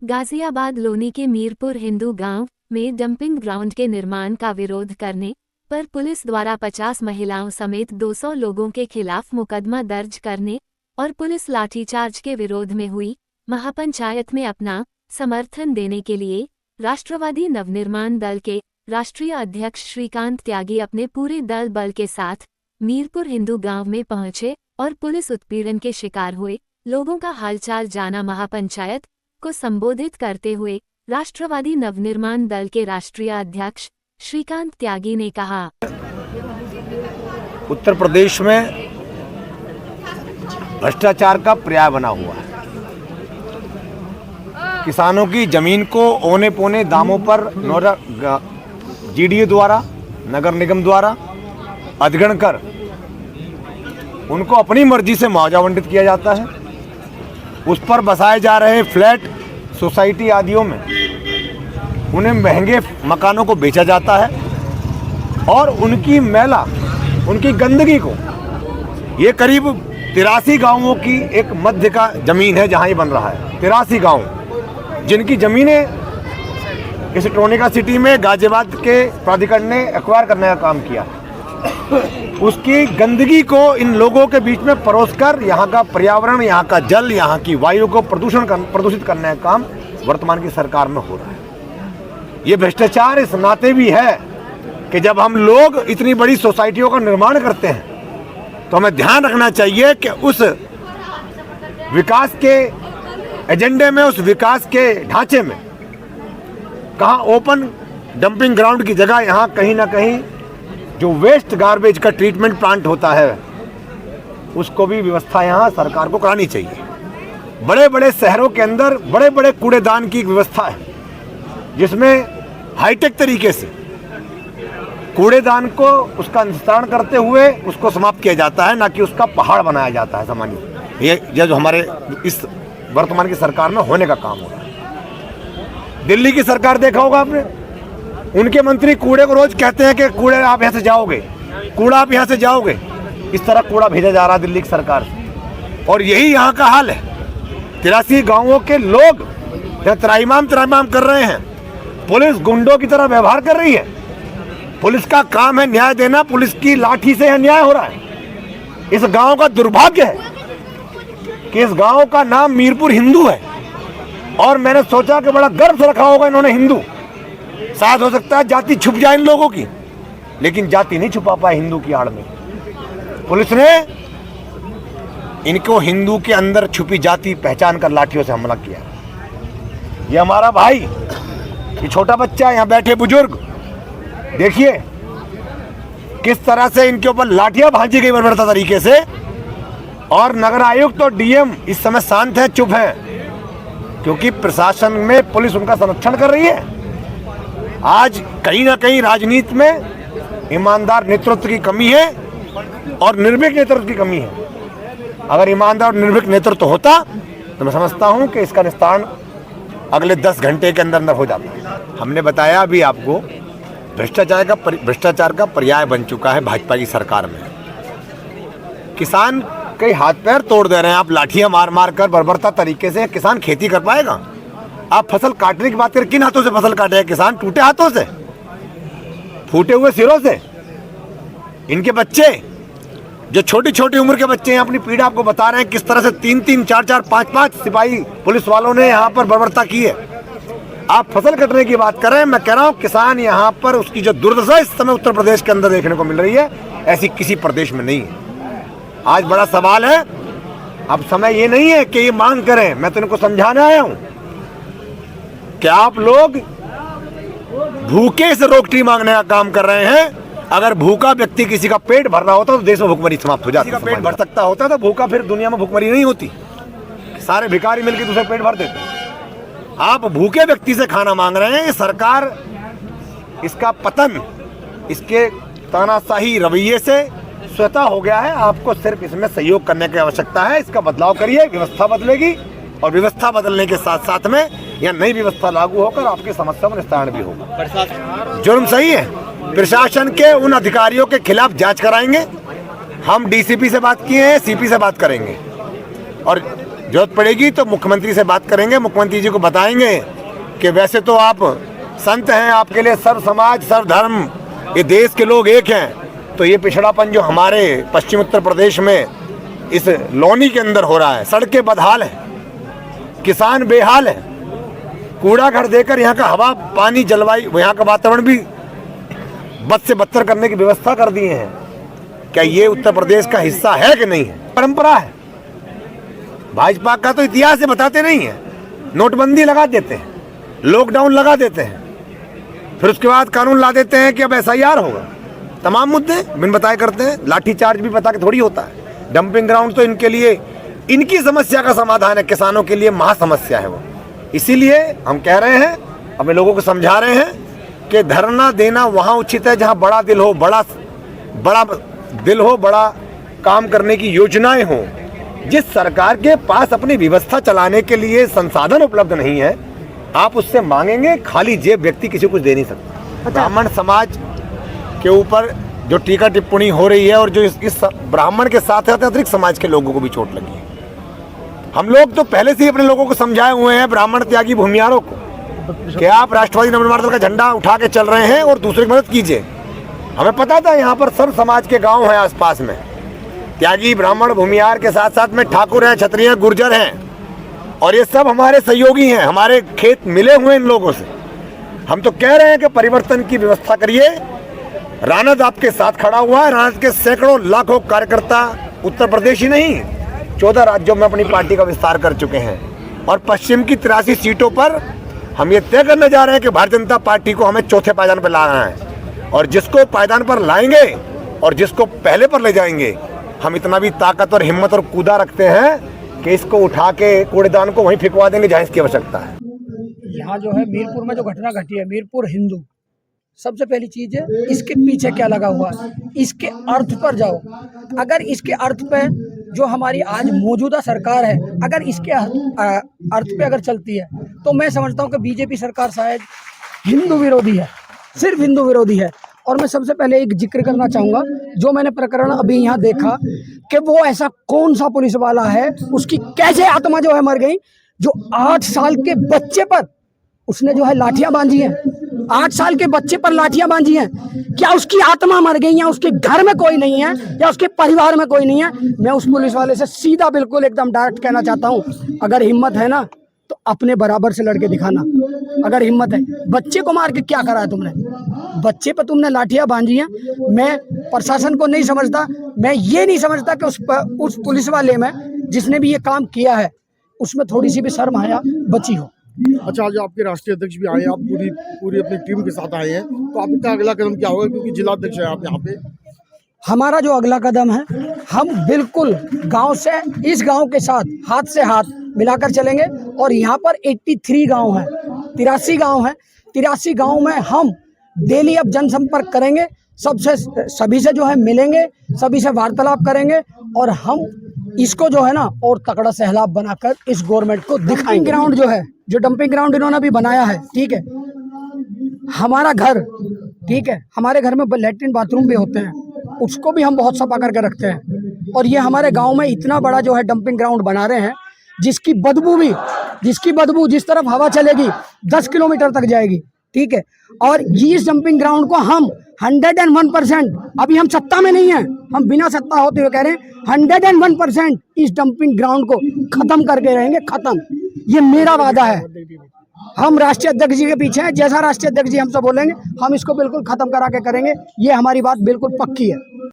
गाजियाबाद लोनी के मीरपुर हिंदू गांव में डंपिंग ग्राउंड के निर्माण का विरोध करने पर पुलिस द्वारा 50 महिलाओं समेत 200 लोगों के खिलाफ मुकदमा दर्ज करने और पुलिस लाठीचार्ज के विरोध में हुई महापंचायत में अपना समर्थन देने के लिए राष्ट्रवादी नवनिर्माण दल के राष्ट्रीय अध्यक्ष श्रीकांत त्यागी अपने पूरे दल बल के साथ मीरपुर हिंदू गांव में पहुंचे और पुलिस उत्पीड़न के शिकार हुए लोगों का हालचाल जाना। महापंचायत को संबोधित करते हुए राष्ट्रवादी नवनिर्माण दल के राष्ट्रीय अध्यक्ष श्रीकांत त्यागी ने कहा, उत्तर प्रदेश में भ्रष्टाचार का पर्याय बना हुआ है। किसानों की जमीन को औने पौने दामों पर जीडीए द्वारा, नगर निगम द्वारा अधिग्रहण कर उनको अपनी मर्जी से मुआवजा आवंटित किया जाता है। उस पर बसाए जा रहे फ्लैट, सोसाइटी आदियों में उन्हें महंगे मकानों को बेचा जाता है और उनकी मैला, उनकी गंदगी को, ये करीब 83 गांवों की एक मध्य का जमीन है जहां ये बन रहा है। 83 गांव जिनकी जमीनें इस ट्रोनिका सिटी में गाजियाबाद के प्राधिकरण ने एक्वायर करने का काम किया, उसकी गंदगी को इन लोगों के बीच में परोसकर यहाँ का पर्यावरण, यहाँ का जल, यहाँ की वायु को प्रदूषित करने का काम वर्तमान की सरकार में हो रहा है। ये भ्रष्टाचार इस नाते भी है कि जब हम लोग इतनी बड़ी सोसाइटियों का निर्माण करते हैं तो हमें ध्यान रखना चाहिए कि उस विकास के एजेंडे में, उस विकास के ढांचे में कहाँ ओपन डंपिंग ग्राउंड की जगह यहाँ कहीं ना कहीं जो वेस्ट गार्बेज का ट्रीटमेंट प्लांट होता है उसको भी व्यवस्था यहाँ सरकार को करानी चाहिए। बड़े बड़े शहरों के अंदर बड़े बड़े कूड़ेदान की व्यवस्था है जिसमें हाईटेक तरीके से कूड़ेदान को उसका निस्तारण करते हुए उसको समाप्त किया जाता है, ना कि उसका पहाड़ बनाया जाता है। सामान्य ये जो हमारे इस वर्तमान की सरकार में होने का काम हो रहा है। दिल्ली की सरकार देखा होगा आपने, उनके मंत्री कूड़े को रोज कहते हैं कि कूड़े आप यहाँ से जाओगे, कूड़ा आप यहाँ से जाओगे। इस तरह कूड़ा भेजा जा रहा है दिल्ली की सरकार से, और यही यहाँ का हाल है। 83 गांवों के लोग त्राहिमाम कर रहे हैं। पुलिस गुंडों की तरह व्यवहार कर रही है। पुलिस का काम है न्याय देना, पुलिस की लाठी से न्याय हो रहा है। इस गांव का दुर्भाग्य है कि इस गांव का नाम मीरपुर हिंदू है, और मैंने सोचा कि बड़ा गर्व से रखा होगा इन्होंने हिंदू। शायद हो सकता है जाति छुप जाए इन लोगों की, लेकिन जाति नहीं छुपा पाए हिंदू की आड़ में। पुलिस ने इनको हिंदू के अंदर छुपी जाति पहचान कर लाठियों से हमला किया। ये हमारा भाई, ये छोटा बच्चा, यहाँ बैठे बुजुर्ग, देखिए किस तरह से इनके ऊपर लाठियां भांजी गई बर्बरता तरीके से। और नगर आयुक्त और डीएम इस समय शांत हैं, चुप हैं, क्योंकि प्रशासन में पुलिस उनका संरक्षण कर रही है। आज कहीं ना कहीं राजनीति में ईमानदार नेतृत्व की कमी है और निर्भीक नेतृत्व की कमी है। अगर ईमानदार और निर्भीक नेतृत्व होता तो मैं समझता हूं कि इसका निस्तारण अगले 10 घंटे के अंदर हो जाता है। हमने बताया अभी आपको, भ्रष्टाचार का पर्याय बन चुका है भाजपा की सरकार में। किसान कई हाथ पैर तोड़ दे रहे हैं। आप लाठियां मार मार कर बर्बरता तरीके से किसान खेती कर पाएगा? आप फसल काटने की बात करें, किन हाथों से फसल काटे हैं किसान? टूटे हाथों से, फूटे हुए सिरों से। इनके बच्चे, जो छोटी छोटी उम्र के बच्चे हैं, अपनी पीड़ा आपको बता रहे हैं किस तरह से 3-3, 4-4, 5-5 सिपाही पुलिस वालों ने यहाँ पर बर्बरता की है। आप फसल कटने की बात कर रहे हैं, मैं कह रहा हूँ किसान यहाँ पर उसकी जो दुर्दशा इस समय उत्तर प्रदेश के अंदर देखने को मिल रही है, ऐसी किसी प्रदेश में नहीं है। आज बड़ा सवाल है, अब समय ये नहीं है कि ये मांग करें। मैं तो इनको समझाने आया हूँ कि आप लोग भूखे से रोटी मांगने का काम कर रहे हैं। अगर भूखा व्यक्ति किसी का पेट भर रहा होता तो देश में भूखमरी समाप्त हो जाती। किसी का पेट भर सकता होता तो भूखा फिर दुनिया में भूखमरी नहीं होती। सारे भिखारी मिलकर दूसरे पेट भर देते। आप भूखे व्यक्ति से खाना मांग रहे हैं। सरकार, इसका पतन इसके तानाशाही रवैये से स्वतः हो गया है। आपको सिर्फ इसमें सहयोग करने की आवश्यकता है। इसका बदलाव करिए, व्यवस्था बदलेगी, और व्यवस्था बदलने के साथ साथ में यह नई व्यवस्था लागू होकर आपकी समस्या में निस्तारण भी होगा। जुर्म सही है, प्रशासन के उन अधिकारियों के खिलाफ जांच कराएंगे। हम डीसीपी से बात किए हैं, सीपी से बात करेंगे, और जरूरत पड़ेगी तो मुख्यमंत्री से बात करेंगे, मुख्यमंत्री जी को बताएंगे कि वैसे तो आप संत हैं, आपके लिए सर्व समाज सर्व धर्म ये देश के लोग एक हैं, तो ये पिछड़ापन जो हमारे पश्चिम उत्तर प्रदेश में इस लौनी के अंदर हो रहा है, सड़कें बदहाल है, किसान बेहाल है, कूड़ा घर देकर यहाँ का हवा पानी जलवायु यहाँ का वातावरण भी बद से बदतर करने की व्यवस्था कर दिए हैं। क्या ये उत्तर प्रदेश का हिस्सा है कि नहीं है? परंपरा है, भाजपा का तो इतिहास है, बताते नहीं है। नोटबंदी लगा देते हैं, लॉकडाउन लगा देते हैं, फिर उसके बाद कानून ला देते हैं कि अब SIR होगा, तमाम मुद्दे बिन बताए करते हैं। लाठीचार्ज भी बता के थोड़ी होता है। डंपिंग ग्राउंड तो इनके लिए इनकी समस्या का समाधान है, किसानों के लिए महा समस्या है वो। इसीलिए हम कह रहे हैं, अपने लोगों को समझा रहे हैं कि धरना देना वहाँ उचित है जहाँ बड़ा दिल हो, बड़ा दिल हो, बड़ा काम करने की योजनाएं हो। जिस सरकार के पास अपनी व्यवस्था चलाने के लिए संसाधन उपलब्ध नहीं है, आप उससे मांगेंगे, खाली जेब व्यक्ति किसी को कुछ दे नहीं सकता। ब्राह्मण समाज के ऊपर जो टीका टिप्पणी हो रही है और जो इस ब्राह्मण के साथ साथ अतिरिक्त समाज के लोगों को भी चोट लगी है। हम लोग तो पहले से ही अपने लोगों को समझाए हुए हैं, ब्राह्मण त्यागी भूमियारों को, कि आप राष्ट्रवादी नवनिर्माण दल का झंडा उठा के चल रहे हैं और दूसरे की मदद कीजिए। हमें पता था यहाँ पर सर्व समाज के गांव हैं आसपास में, त्यागी ब्राह्मण भूमियार के साथ साथ में ठाकुर हैं, क्षत्रिय हैं, गुर्जर हैं, और ये सब हमारे सहयोगी हैं, हमारे खेत मिले हुए इन लोगों से। हम तो कह रहे हैं कि परिवर्तन की व्यवस्था करिए। राणा आपके साथ खड़ा हुआ है, राणा के सैकड़ों लाखों कार्यकर्ता उत्तर प्रदेश ही नहीं 14 राज्यों में अपनी पार्टी का विस्तार कर चुके हैं, और पश्चिम की 83 सीटों पर हम ये तय करने जा रहे हैं कि भारतीय जनता पार्टी को हमें चौथे पायदान पर लाना है, और जिसको पायदान पर लाएंगे और जिसको पहले पर ले जाएंगे, हम इतना भी ताकत और हिम्मत और कूदा रखते हैं कि इसको उठा के कूड़ेदान को वहीं फिकवा देंगे जहाँ इसकी आवश्यकता है। यहाँ जो है मीरपुर में जो घटना घटी है, मीरपुर हिंदू, सबसे पहली चीज है इसके पीछे क्या लगा हुआ है, इसके अर्थ पर जाओ। अगर इसके अर्थ पे जो हमारी आज मौजूदा सरकार है, अगर इसके अर्थ पे अगर चलती है, तो मैं समझता हूँ कि बीजेपी सरकार शायद हिंदू विरोधी है, सिर्फ हिंदू विरोधी है। और मैं सबसे पहले एक जिक्र करना चाहूँगा, जो मैंने प्रकरण अभी यहाँ देखा कि वो ऐसा कौन सा पुलिस वाला है, उसकी कैसे आत्मा जो है मर गई, जो 8 साल के बच्चे पर उसने जो है लाठियां बांधी हैं, 8 साल के बच्चे पर लाठियां बांधी हैं। क्या उसकी आत्मा मर गई, या उसके घर में कोई नहीं है, या उसके परिवार में कोई नहीं है? मैं उस पुलिस वाले से सीधा बिल्कुल एकदम डायरेक्ट कहना चाहता हूँ, अगर हिम्मत है ना तो अपने बराबर से लड़के दिखाना। अगर हिम्मत है, बच्चे को मार के क्या करा है तुमने? बच्चे पर तुमने लाठियां बांधी हैं। मैं प्रशासन को नहीं समझता, मैं ये नहीं समझता कि उस पुलिस वाले में जिसने भी ये काम किया है उसमें थोड़ी सी भी शर्म हया बची हो। अच्छा, आज आपके राष्ट्रीय अध्यक्ष भी आए, आप पूरी अपनी टीम के साथ आए हैं, तो आपका अगला कदम क्या होगा, क्योंकि जिला अध्यक्ष है आप यहाँ पे? हमारा जो अगला कदम है, हम बिल्कुल गांव से, इस गांव के साथ हाथ से हाथ मिलाकर चलेंगे। और यहाँ पर 83 गांव हैं, 83 गांव हैं, 83 गांव में हम डेली अब जनसंपर्क करेंगे, सभी से जो है मिलेंगे, सभी से वार्तालाप करेंगे, और हम इसको जो है ना और तगड़ा सैलाब बनाकर इस गवर्नमेंट को दिखाएंगे। ग्राउंड जो है, जो डंपिंग ग्राउंड इन्होंने भी बनाया है, ठीक है, हमारा घर, ठीक है, हमारे घर में लैट्रिन बाथरूम भी होते हैं, उसको भी हम बहुत सफा करके रखते हैं। और ये हमारे गांव में इतना बड़ा जो है डंपिंग ग्राउंड बना रहे हैं, जिसकी बदबू जिस तरफ हवा चलेगी 10 किलोमीटर तक जाएगी, ठीक है। और ये इस डंपिंग ग्राउंड को हम 101%, अभी हम सत्ता में नहीं है, हम बिना सत्ता होते हुए कह रहे हैं 101% इस डंपिंग ग्राउंड को खत्म करके रहेंगे, खत्म। ये मेरा वादा है। हम राष्ट्रीय अध्यक्ष जी के पीछे हैं, जैसा राष्ट्रीय अध्यक्ष जी हमसे बोलेंगे हम इसको बिल्कुल खत्म करा के करेंगे, ये हमारी बात बिल्कुल पक्की है।